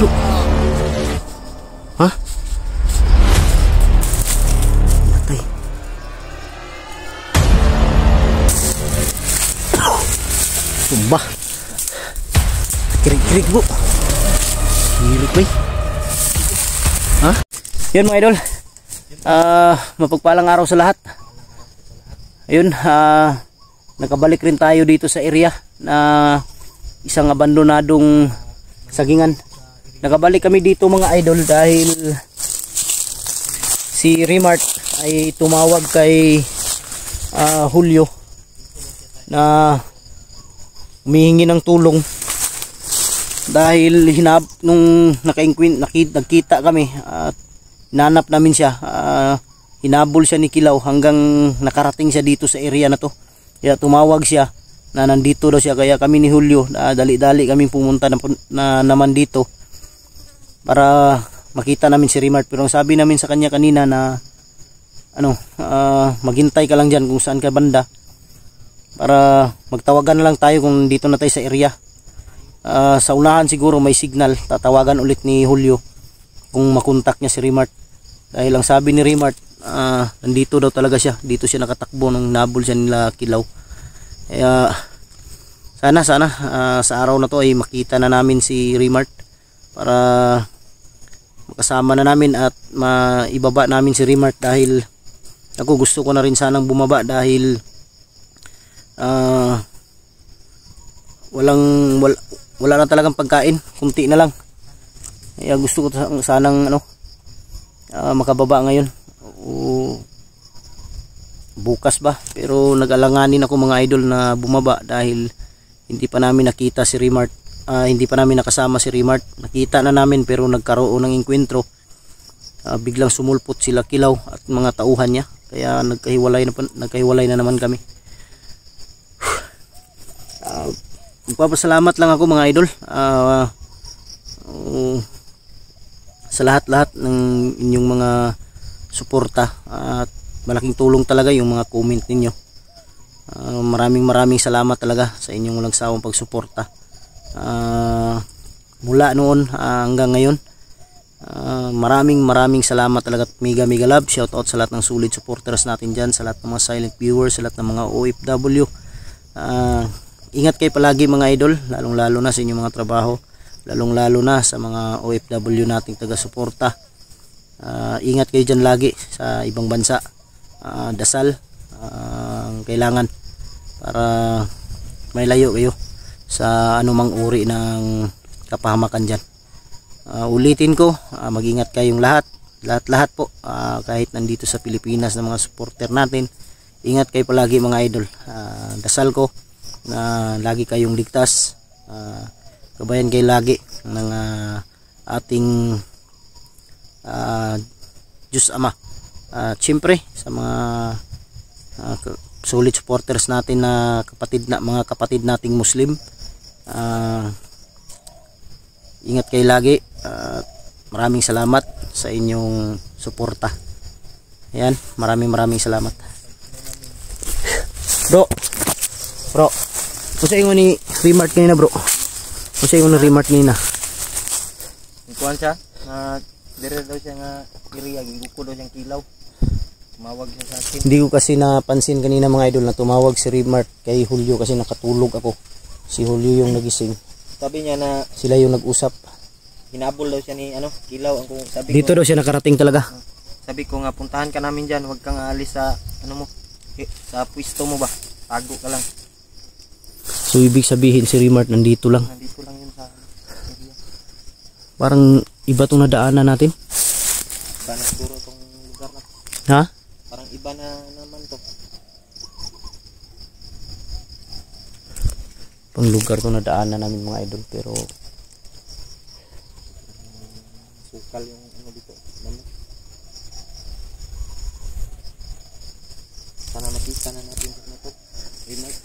bro. Ha? Matay. Tumba. Kirig-kirig bro. Hilig ba? Ha? Yun mga idol. Mapagpalang araw sa lahat. Ayun, nakabalik rin tayo dito sa area na isang abandonadong sagingan. Nakabalik kami dito mga idol dahil si Remart ay tumawag kay Julio na humihingi ng tulong dahil nung nagkita kami at hinanap namin siya, hinabol siya ni Kilaw hanggang nakarating siya dito sa area na to. Kaya tumawag siya na nandito daw siya, kaya kami ni Julio dali-dali kaming pumunta na naman dito para makita namin si Remart. Pero ang sabi namin sa kanya kanina na maghintay ka lang dyan kung saan ka banda para magtawagan na lang tayo kung dito na tayo sa area. Sa unahan siguro may signal, tatawagan ulit ni Julio kung makontak niya si Remart. Dahil ang sabi ni Remart, nandito daw talaga siya, dito siya nakatakbo nung nabol siya nila Kilaw. Kaya sana sa araw na to ay makita na namin si Remart para makasama na namin at maibaba namin si Remart. Dahil ako gusto ko na rin sanang bumaba dahil wala na talagang pagkain, kunti na lang. Kaya gusto ko sanang makababa ngayon o bukas ba, pero nag-alanganin ako mga idol na bumaba dahil hindi pa namin nakita si Remart, hindi pa namin nakasama si Remart. Nakita na namin pero nagkaroon ng engkwentro, biglang sumulpot sila Kilaw at mga tauhan niya, kaya nagkahiwalay na naman kami. Magpapasalamat lang ako mga idol sa lahat-lahat ng inyong mga suporta at malaking tulong talaga yung mga comment ninyo. Maraming salamat talaga sa inyong walang sawang pagsuporta mula noon hanggang ngayon. Maraming salamat talaga, mega love, shout out sa lahat ng solid supporters natin dyan, sa lahat ng mga silent viewers, sa lahat ng mga OFW. Ingat kayo palagi mga idol, lalong-lalo na sa inyong mga trabaho, lalong-lalo na sa mga OFW nating taga-suporta. Ingat kayo dyan lagi sa ibang bansa. Dasal kailangan para may layo kayo sa anumang uri ng kapahamakan dyan. Ulitin ko, mag-ingat kayong lahat po, kahit nandito sa Pilipinas na mga supporter natin. Ingat kayo palagi mga idol. Dasal ko na lagi kayong ligtas, gabayan kayo lagi ng ating Diyos Ama. Siyempre sa mga solid supporters natin na mga kapatid nating Muslim, ingat kayo lagi. Maraming salamat sa inyong suporta. Ayan, maraming salamat. Bro, kusa yung ni Remart kanina bro. Kusa yung ni Remart kanina. Ikuan siya, dire daw siya nga iriya, giguko daw siyang Kilaw. Tumawag siya sa akin. Hindi ko kasi napansin kanina mga idol na tumawag si Remart kay Julio kasi nakatulog ako. Si Julio yung nagising. Sabi niya na sila yung nag-usap. Hinabol daw siya ni Kilaw. Sabi dito ko, daw siya nakarating talaga. Sabi ko nga puntahan ka namin diyan, huwag kang aalis sa sa pwesto mo ba. Tago ka lang. So ibig sabihin si Remart nandito lang. Nandito lang yun sa area. Parang iba tong nadaanan natin. Iba na siguro tong lugar na. Ha? Parang iba na naman to. Pang lugar tong nadaanan namin mga idol, pero sukal yung dito. Sana makita na natin ito. Remart.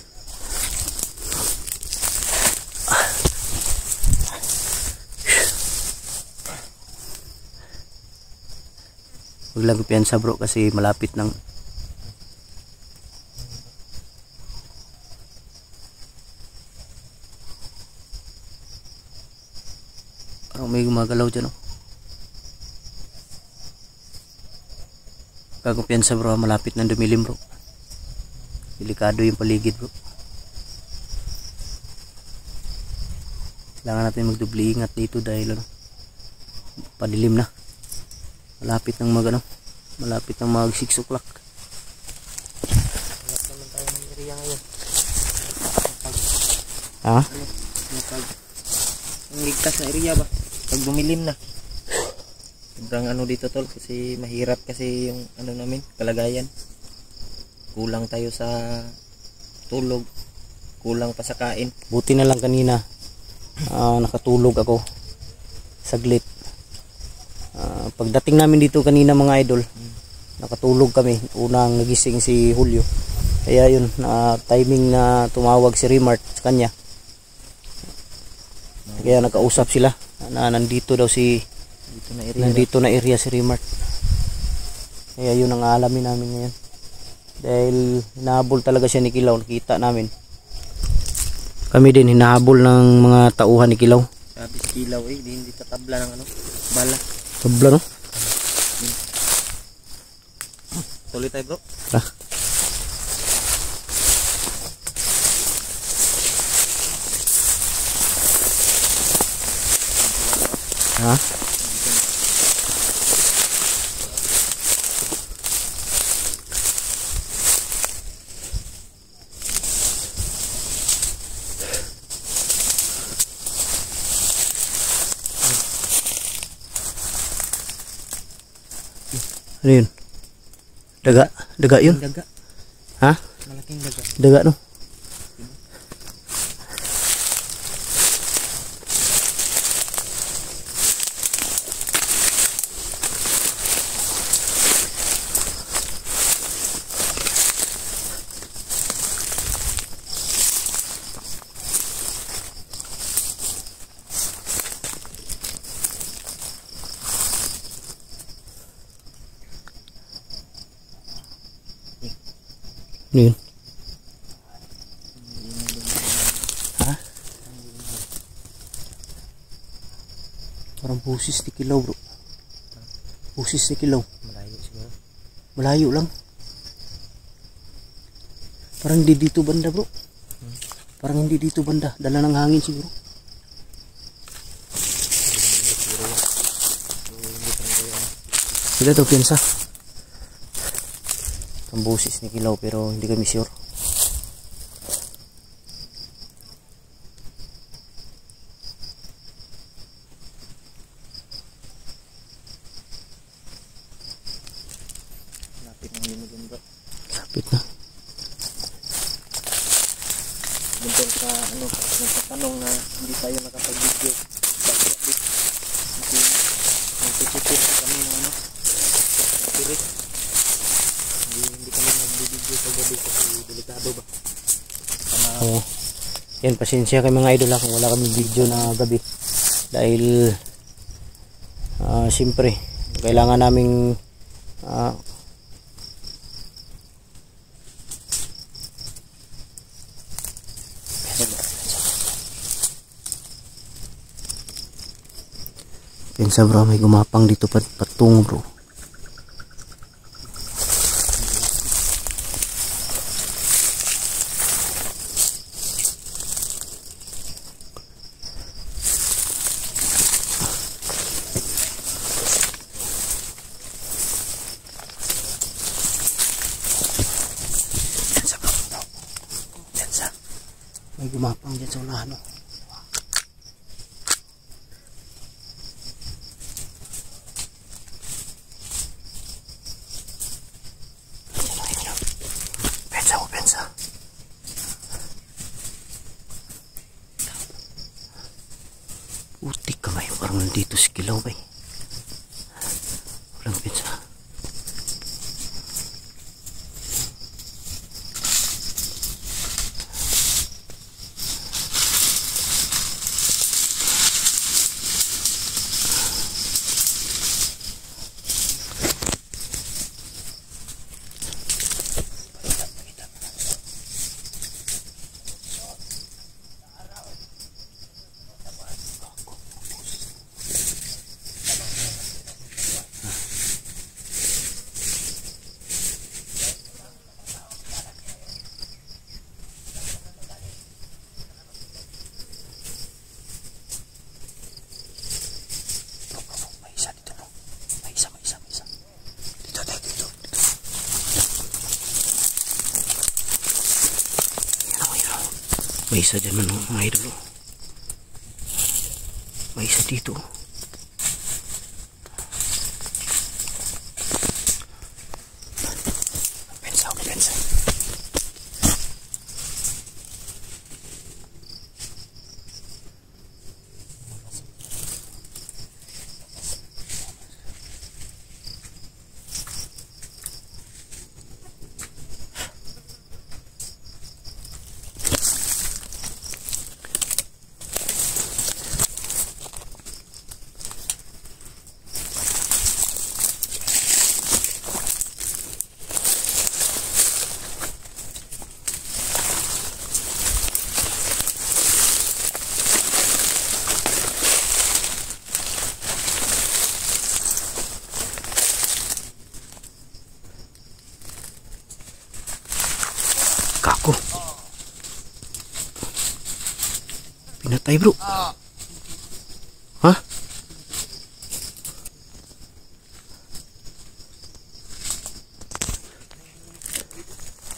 Huwag lang piyansa bro kasi malapit ng Parang may gumagalaw dyan, oh. Kakumpiyansa bro, malapit na dumilim bro. Delikado yung paligid bro. Kailangan natin magdubli ingat dito dahil ano, padilim na. Malapit ng malapit ng mag 6 o'clock. Wala naman tayo ng area ngayon. Ha? Ang ligtas na area ba? Pag dumilim na. Sobrang ano dito tol kasi mahirap kasi yung ano namin, kalagayan. Kulang tayo sa tulog. Kulang pa sa kain. Buti na lang kanina nakatulog ako saglit. Pagdating namin dito kanina mga idol, nakatulog kami. Unang nagising si Julio. Kaya yun, timing na tumawag si Remart sa kanya. Kaya nakausap sila na nandito daw nandito na area si Remart. Kaya yun ang alamin namin ngayon. Dahil hinahabol talaga siya ni Kilaw, nakita namin. Kami din hinahabol ng mga tauhan ni Kilaw. Sabi si Kilaw hindi tatabla ng ano, bala. Tabla no? Tuloy tayo bro. Tara. Ha? Ano yun? Daga yun? Daga. Ha? Malaking daga. Daga no? Ano yun? Ha? Parang busis ni Kilaw bro. Busis ni Kilaw. Malayo siguro. Malayo lang. Parang hindi dito banda bro. Parang hindi dito banda. Dala ng hangin siguro. Sila daw piyansa. Ang busis ni Kilaw pero hindi kami sure. Lapit ng yun bro. Lapit na. Bunton sa ano, sa tanong na hindi tayo nakapag-video. Kasi nagtitipid kami ng ano, spirit. Hindi kami nag-video sa gabi kasi delikado ba? Oo. Yan, pasensya kay mga idol kung wala kami video na gabi. Dahil siyempre kailangan naming pinsa bro, may gumapang dito patungo bro. May gumapang dyan sa unahan, no? Pensa. Putik ka ba yun? Parang nandito si Kilaw ba eh. Walang pensa. May isa dyan man mga idol. May isa dito. Pensa. Kako. Pinatay bro. Ha?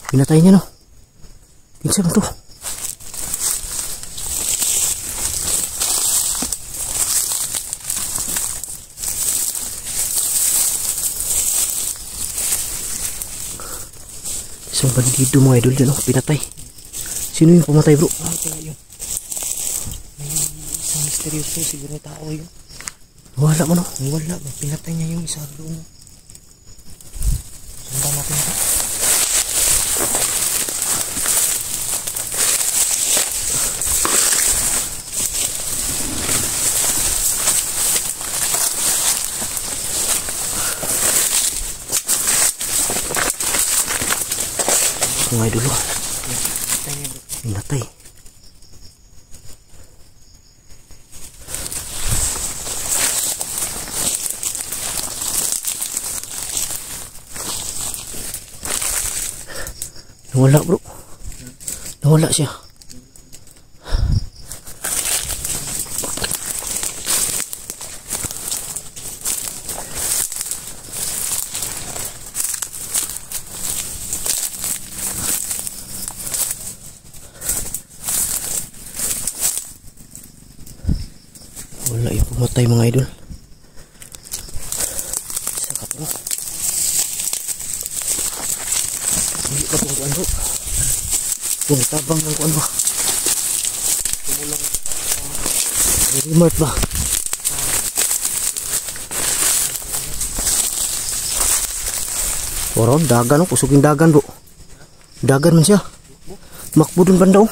Pinatay niya no. Pinsa mo to. Isang bandido mga idol dyan, pinatay. Sino yung pumatay bro? May isang misteryoso, siguro tao yun. Wala mo no? Wala, pinatay niya yung isa doon. Sundan natin ito. Mga idol, pinatay. Nawala bro. Nawala siya. Wala yung pumatay mga idol. Isa ka bro. Hindi pa itong kuan bro. Yung tabang ng kuan ba? Tumulong. Remote ba? Waron, dagan oh. Kusugin dagan bro. Dagan man siya. Makbo dun banda oh.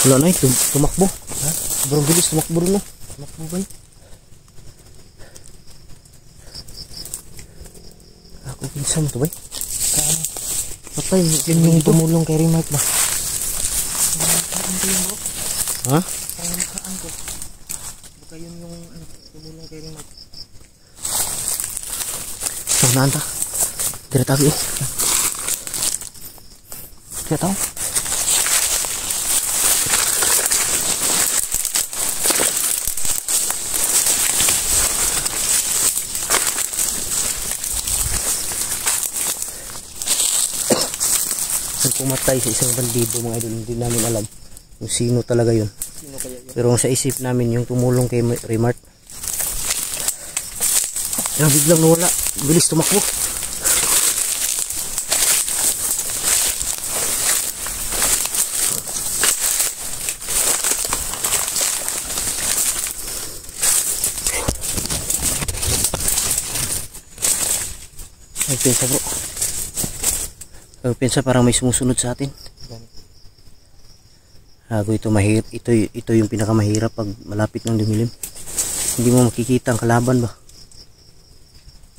Wala na eh, tumakbo. Ha? Sobrang bilis, tumakbo rin mo. Tumakbo ba yun? Ako pinsan mo to ba? Kaano? Patay, Yun yung tumulong kay Remark ba? Ha? Parang nakaan ko. Baka yun yung tumulong kay Remark. Saan naan ta? Tira tabi eh. Kaya tao? Pumatay sa isang bandido mga idol, hindi namin alam kung sino talaga yun. Sino kaya yun? Pero sa isip namin yung tumulong kay Remart. Kaya biglang nawala, bilis tumakbo. Ay pensa bro. Pensa parang may sumusunod sa atin. Hago ito mahirap, ito yung pinakamahirap pag malapit ng dumilim. Hindi mo makikita ang kalaban ba?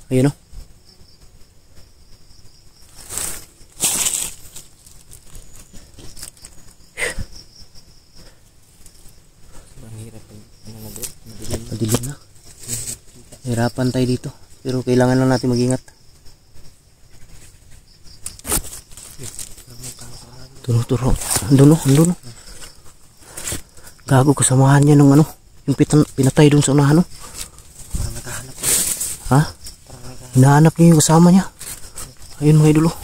Ayun oh. Mahirap ano na bro? Madilim na. Hirapan tayo dito. Pero kailangan lang natin mag-ingat. Turo. Andun oh. Gago, kasamahan niya nung ano. Yung pinatay dun sa unahan oh. Parang nakahanap. Ha? Hinahanap niya yung kasama niya. Ayun mga idol oh.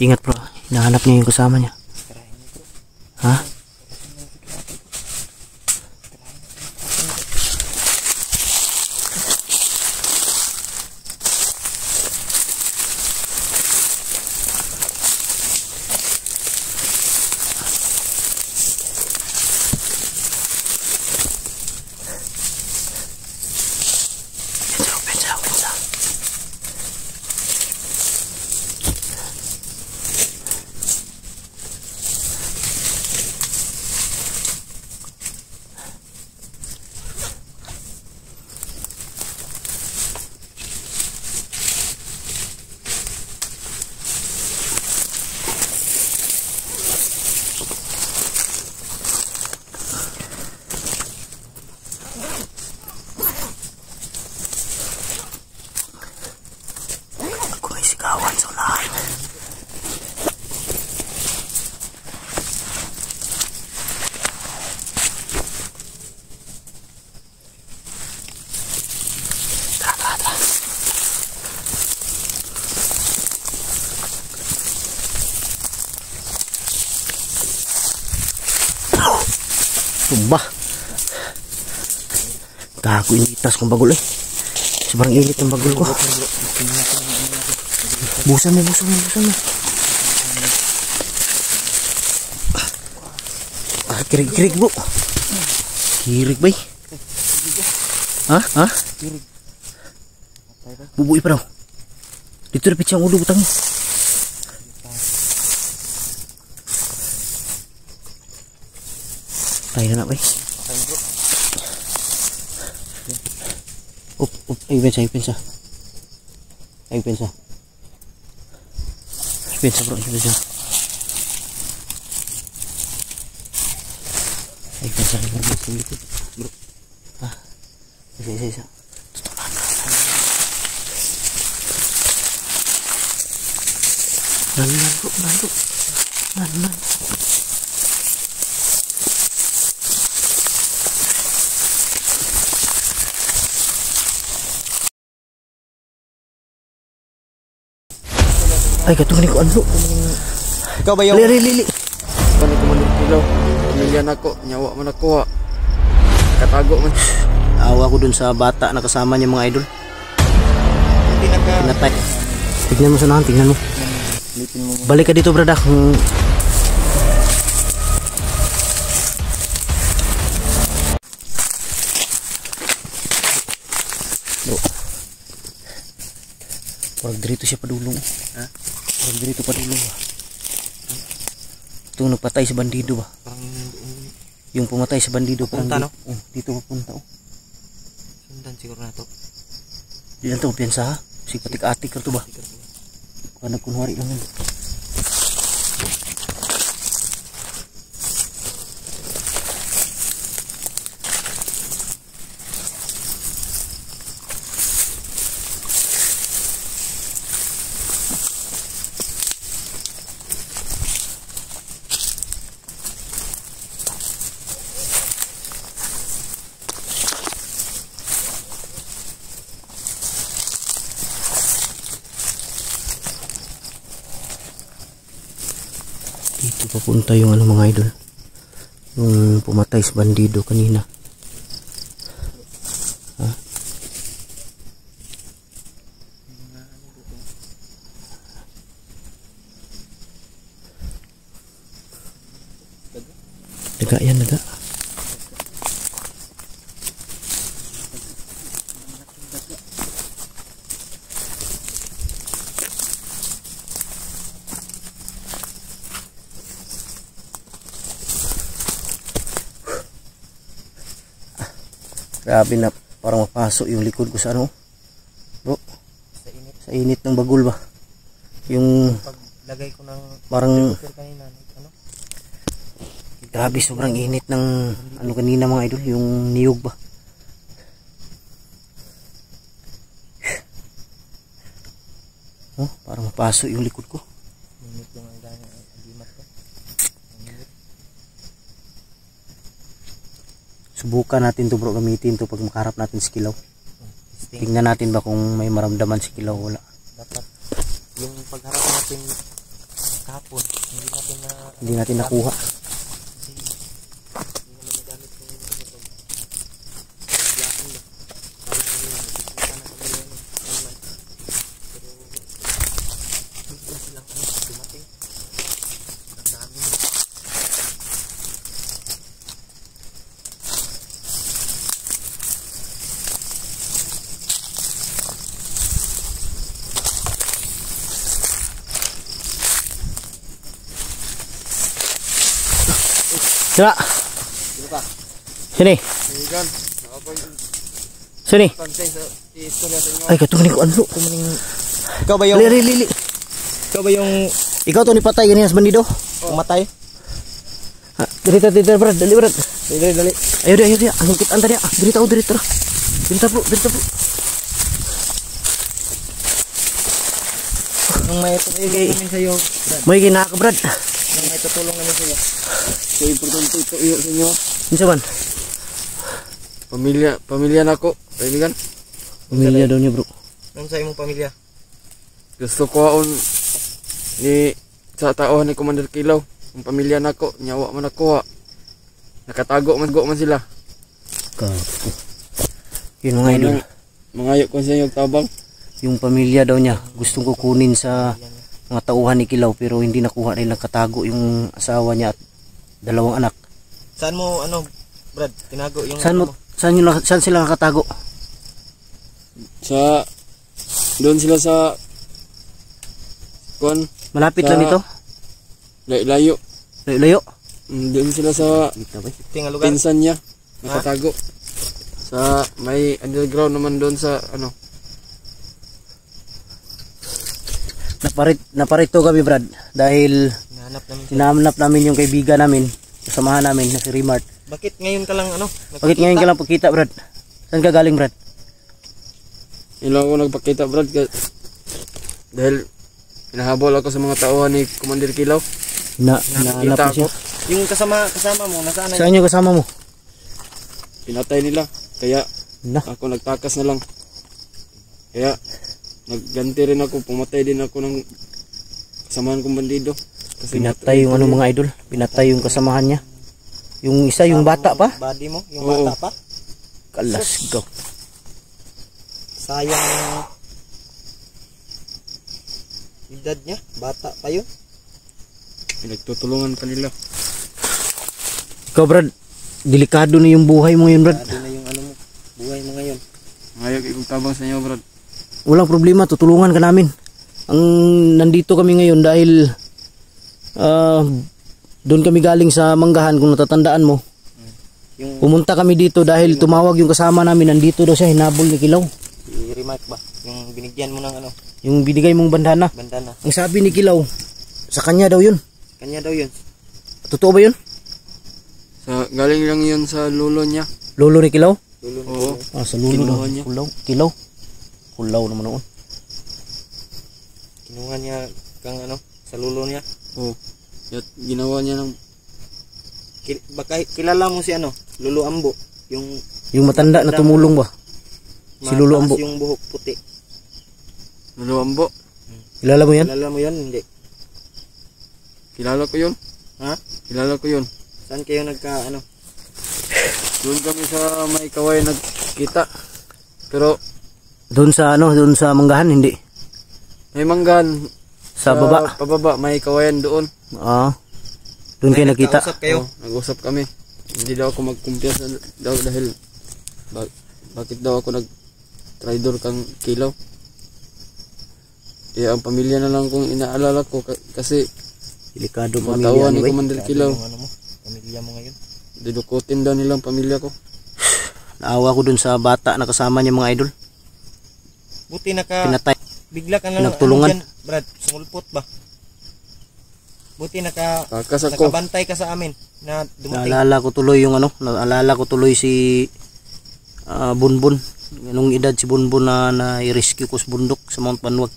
Ingat bro, hinahanap niya yung kasama niya. Ha? Pensa. Ako ay sigawan sa unahan. Tara. Tumba. Gago, initas kong bagol eh. Sobrang init ng bagol ko. Busan mo. Kirig bro. Kirig bay. Ha? Bubuhay pa daw. Dito na pitsa ang ulo butang mo. Tayo na bay. Up. Ay, pensa. Pensa bro. Ay, pensa bro. Ah, isa. Nan bro. Nan. Ay, katong ko ano? Ikaw ba yung... Lili. Paano ko man ilaw? Pamilyan ako, nyawa man ako ha. Katago man. Awa ko dun sa bata na kasama niya mga idol. Hindi Pinatay. Tignan mo sa nahan, tignan mo. Lipin mo. Balik ka dito, brada. Parang dito siya padulong. Ha? Parang dito padulong ba? Ito nagpatay sa bandido ba? Parang... Yung pumatay sa bandido. Papunta, no? Dito papunta oh. Sundan siguro na to. Di lang ito mapiyansa ha? Si patik-atik ka ito ba? Kung nagkunwari lang yun. Dito papunta yung ano mga idol, yung pumatay sa bandido kanina. Ha? Daga yan, daga. Grabe na, parang mapasok yung likod ko sa ano bro, sa init ng bagul ba, yung Paglagay ko ng parang kanina, ano? grabe, sobrang init ng ano kanina mga idol, yung niyog ba. Oh, parang mapasok yung likod ko. Minit yung ang agimat ko. Subukan natin to bro, gamitin to pag makaharap natin sa kilaw. testing. Tingnan natin ba kung may maramdaman si Kilaw o wala. Dapat yung pagharap natin kahapon, Hindi natin nakuha. kasi hindi naman nagamit yung ano to. Biglaan ba? Kala namin yan, nagkita na kami yan. Naman. Pero hindi na silang dumating. Ang dami nila. Sila! Sino pa? Sini! Migan, nakapoy Sini! pantay sa istorya sa inyo. Ay, katunin ko anlo. Ikaw ba yung, Lili! ikaw ba yung Ikaw to ni patay, ganyan sa bandido. umatay? Dito, Brad. Dali, Brad. Dali. Ayo dia. Ang kita anta dia. Dito, Dito, bro. Nung may tutulong namin sa'yo, Brad. May ginaka, Brad. Nung may tutulong namin sa'yo. So importante ito iyo sa inyo. Unsa man? Pamilya nako, kaibigan. Pamilya daw niya, bro. Nung sa imong pamilya. Gusto ko aon ni sa tao ni Commander Kilaw. Ang pamilya nako, nyawa man nakuha. Nakatago man sila. Kapo. Yun mga idol. Mangayo ko sa inyo tabang. Yung pamilya daw niya, gustong kukunin sa mga tauhan ni Kilaw pero hindi nakuha nila, katago yung asawa niya at dalawang anak. Saan mo, Brad, tinago yung Saan sila nakatago? Sa doon sila sa kon Malapit Sa- lang dito? layo. Layo? Doon sila sa tinga lugar? pinsan niya nakatago. Sa may underground naman doon sa ano. Naparito kami, Brad, dahil Hinahanap namin. hinahanap namin yung kaibigan namin, kasamahan namin na si Remart. Bakit ngayon ka lang, Bakit ngayon ka lang pagkita, Brad? Saan ka galing, Brad? Ilang ako nagpakita, Brad, dahil hinahabol ako sa mga tauhan ni Commander Kilaw. Hinahanap Nakita ko siya. ako. Yung kasama mo, nasaan na Saan yung kasama mo? Pinatay nila. Kaya Na. ako nagtakas na lang. Kaya nagganti rin ako. Pumatay din ako ng kasamahan kong bandido. Kasi Pinatay yung mga idol. Pinatay yung kasamahan niya. Yung isa, yung bata pa. body mo? Yung Oo. bata pa? Kalas go. Sayang yung edad niya. Bata pa yun. Pinagtutulungan pa nila. Ikaw, Brad, delikado na yung buhay mo yun, Brad. Ano na yung mo, buhay mo ngayon. Ngayon ikong tabang sa inyo, Brad. Walang problema, tutulungan ka namin. Ang nandito kami ngayon dahil doon kami galing sa Manggahan, kung natatandaan mo. Yung Pumunta kami dito dahil tumawag yung kasama namin, nandito daw siya, hinabol ni Kilaw. si Remark ba? Yung binigyan mo ng Yung binigay mong bandana. bandana. Ang sabi ni Kilaw, sa kanya daw yun. Kanya daw yun. Totoo ba yun? Galing lang yun sa lulo niya. Lolo ni Kilaw? Dulo na Oo. dulo. Ah, sa lolo Kinuha daw. niya. Kilaw. Kulaw naman noon. Kinuha niya kang sa lulo niya. Oo. At ginawa niya ng Baka kilala mo si Lolo Ambo. Yung Yung matanda na tumulong ba? Si Lolo Ambo. mataas yung buhok puti. luluambo. Kilala mo yan? Kilala mo yun? Hindi. Kilala ko yun. Ha? Kilala ko yun. Saan kayo nagka Doon kami sa may kaway nagkita. Pero Doon sa Manggahan, hindi. may manggan Sa baba. Pababa may kawayan doon. Ah. Doon kayo nakita. nagkausap kayo? Nag-usap kami. Hindi daw ako magkumpiyansa daw dahil bakit daw ako nag-traitor kang Kilaw. Kaya ang pamilya na lang kung inaalala ko kasi Delikado mga pamilya tauhan ni anyway. Commander Kilaw. Yung mo? Pamilya mo ngayon? Didukutin daw nilang pamilya ko. Naawa ko doon sa bata na kasama niya, mga idol. Buti Pinatay. bigla ka na Pinagtulungan. dyan, Brad, sumulpot ba? Buti Takas ako. nakabantay ka sa amin na dumating. Naalala ko tuloy si Bunbun. Anong edad si Bunbun na i-rescue ko sa bundok sa Mount Banwag.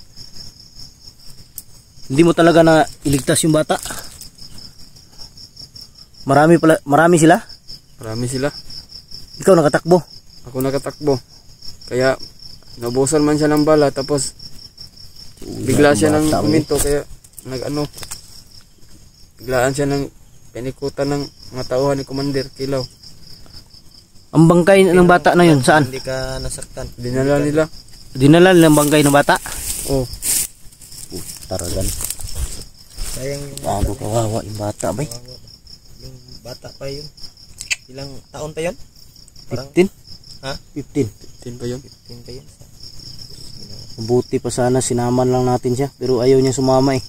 Hindi mo talaga na iligtas yung bata. Marami sila. Marami sila. Ikaw nakatakbo. Ako nakatakbo. Kaya Naubusan man siya ng bala tapos bigla siya ng Bata, huminto kaya nag-ano. Biglaan siya ng pinikutan ng mga tauhan ni Commander Kilaw. Ang bangkay ng bata na yun, saan? Hindi ka nasaktan. Dinala nila. Dinala nilang bangkay ng bata? Oh, Taragan. Sayang yung Bago kawawa yung bata ba? yung bata pa yun. Ilang taon pa yun? Parang 15? Ha? 15. 10 pa yun. 15 pa yun. Mabuti pa sana sinaman lang natin siya. Pero ayaw niya sumama eh.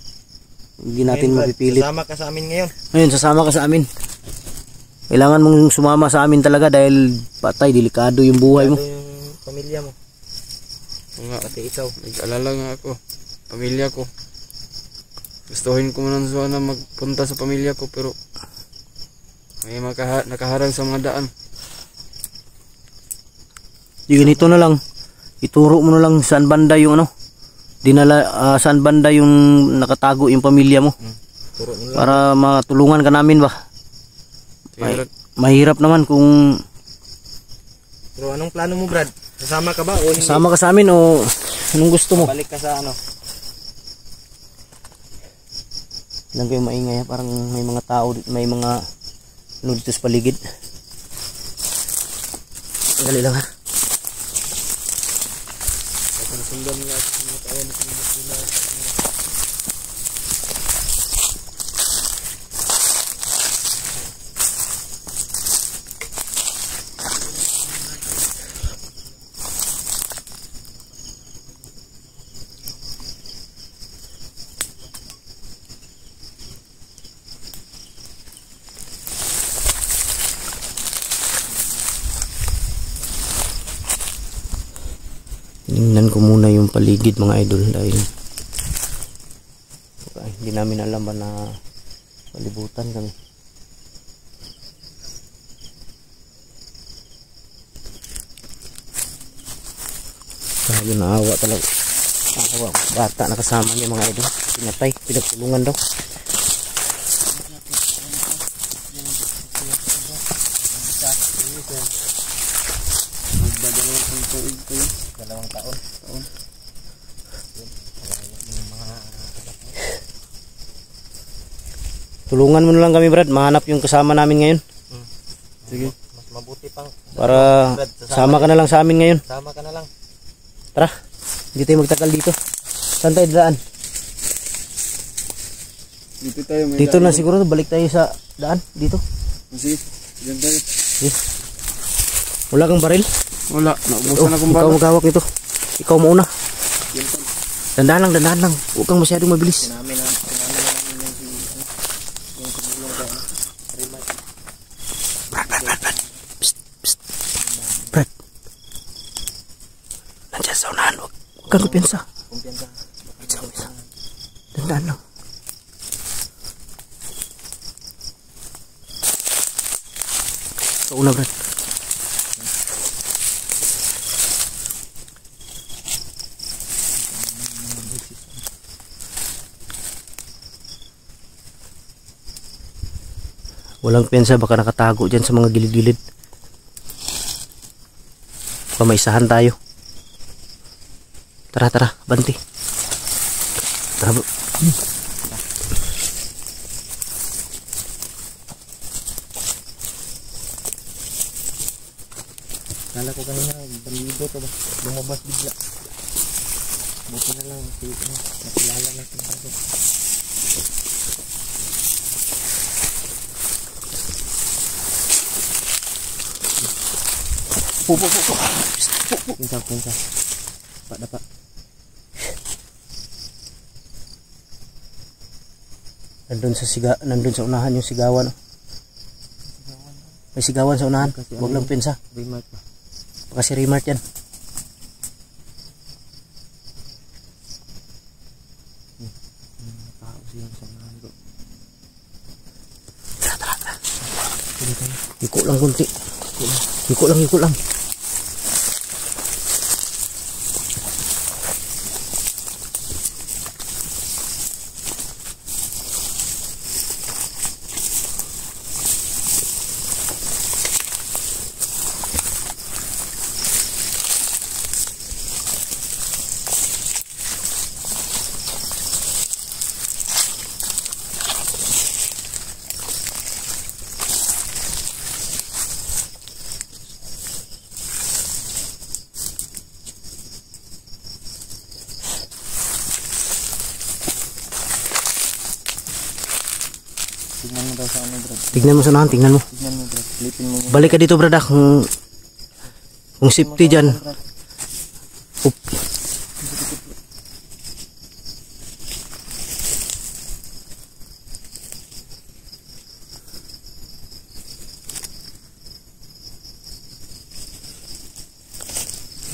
Hindi natin Ngayon, Brad, mapipilit. Sasama ka sa amin ngayon. Ngayon, sasama ka sa amin. Kailangan mong sumama sa amin talaga dahil patay, delikado yung buhay mo. Ano yung pamilya mo? Oo nga, Pati ikaw. nag-alala nga ako. Pamilya ko. Gustuhin ko man sana magpunta sa pamilya ko pero may nakaharang sa mga daan. Di ganito na lang. Ituro mo na lang saan banda yung ano. Dinala, saan banda yung nakatago yung pamilya mo. Turo nila. Para matulungan ka namin ba. Kaya, Mahirap naman kung Pero anong plano mo, Brad? Sasama ka ba o hindi? sama ka sa amin o anong gusto mo. Balik ka sa ano? Lang kayo maingay, parang may mga tao, may mga ano dito sa paligid. Dali lang ha. Sundan nila sa mga tao na sila. Tingnan ko muna yung paligid mga idol dahil hindi namin alam ba na palibutan kami. Sabi naawa talaga. Naawa. Bata nakasama niya mga idol. Pinatay. Pinagtulungan daw. Dalawang taon. Tulungan mo na lang kami Brad. Mahanap yung kasama namin ngayon. sige. Mas mabuti pang Para Brad, sama ka na lang sa amin ngayon. sama ka na lang. Tara. Hindi tayo magtakal dito. Saan tayo daan? Dito tayo. May Dito daan. na siguro. Balik tayo sa daan. Dito. Sige, dyan tayo. Wala kang baril? Wala, naubusan akong Ikaw bala. maghawak nito. Ikaw mauna. Dandahan lang. Huwag kang masyadong mabilis. Namin na namin yung yung kumulong ka. Brad. Nandiyan sa unahan. Huwag kang kumpiyansa. Kumpiyansa. Dandahan lang. Sa una Brad. Walang pensa, baka nakatago dyan sa mga gilid-gilid. Baka may isahan tayo. Tara, banti. Tara bro. Kala ko kanina, balido to ba? Lumabas bigla. Buti na lang, nakilala natin kasi. Pinsa. Dapat. Nandun sa unahan yung sigawan. May sigawan sa unahan. Huwag lang pensa. Remark ba? Baka si Remart yan. Tara. Iko lang kunti. Iko lang. Tignan mo daw sa ano, Brad. Tignan mo sa unahan, tignan mo. Tignan mo, Brad. Silipin mo. Balik ka dito, brad, kung safety dyan. Up.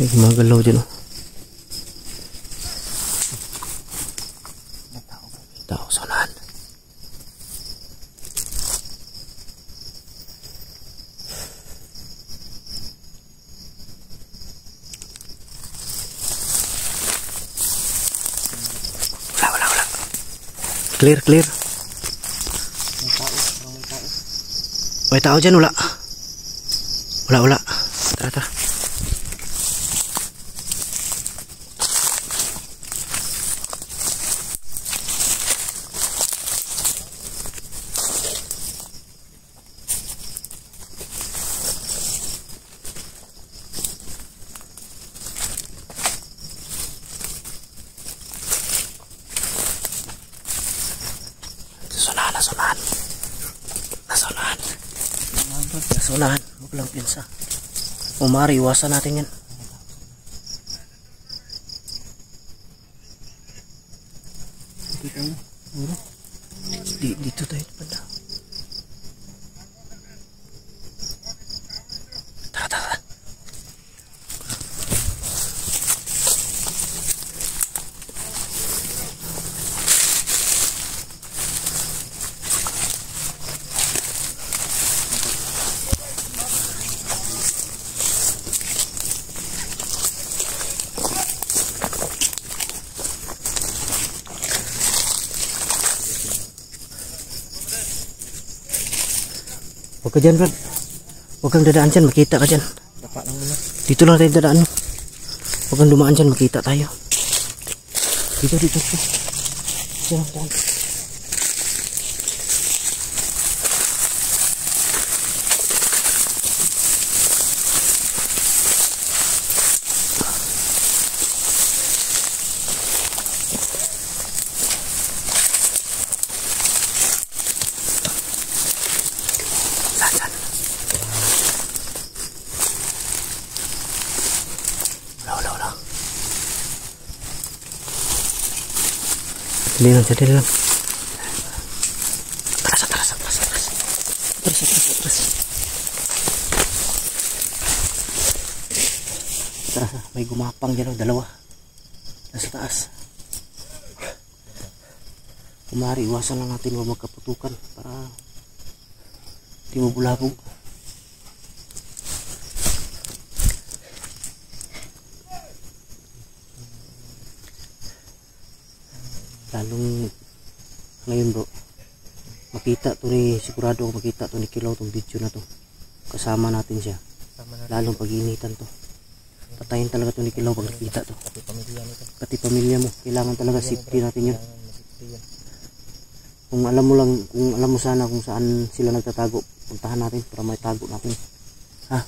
Ay, gumagalaw dyan, oh. Tao sa unahan. Wala. Clear. May tao dyan, wala. Wala. Tara. Nasunahan. Huwag lang pinsa. Umari, iwasan natin yan. Dito tayo banda. Tara. Huwag ka dyan, Brad. Huwag kang dadaan dyan, makita ka dyan. Dapa lang muna. Dito lang tayo dadaan. Huwag kang dumaan dyan, makita tayo. Dito. Dyan. Wala. Dali lang. Atras. May gumapang dyan, dalawa. Nasa taas. Kumari, iwasan lang natin huwag magkaputukan para di mabulabog. Lalong ngayon, bro, makita to ni, sigurado makita to ni Kilaw tong video na to. Kasama natin siya. Lalong pag-initan to. Patayin talaga to ni Kilaw pag nakita to. Pati pamilya mo, kailangan talaga safety natin yun. Kung alam mo sana kung saan sila nagtatago, puntahan natin para may tago natin. Ha?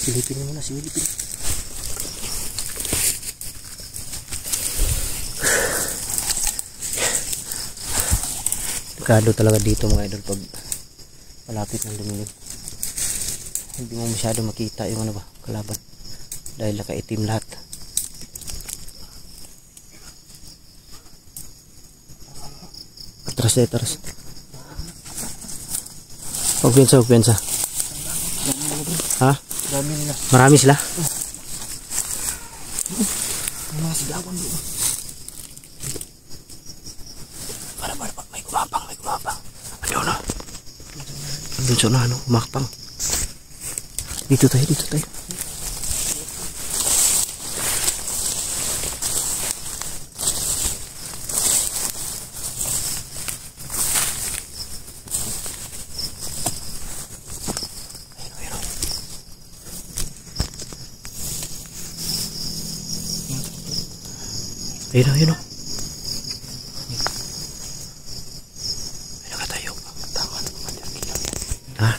Silipin mo na, silipin. Delikado talaga dito mga idol pag malapit ng lumilim. Hindi mo masyado makita yung ano ba, kalaban. Dahil nakaitim lahat. Atras. Pagpensa. Ha? Marami sila. Mga sigawan doon. Para, may gumapang. Ano? Andun sa ano, umakpang. Dito tayo. Ayun o. Ayun ka tayo. Tama na, Commander Kilaw. Ha?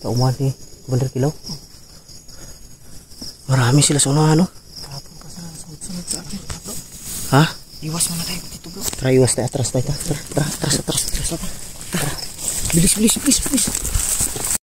Kaumahan ni Commander Kilaw? Marami sila sa unahan, no? Iwas muna tayo dito bro. Tara, iwas tayo. Atras tayo. Tara, atras. Bilis.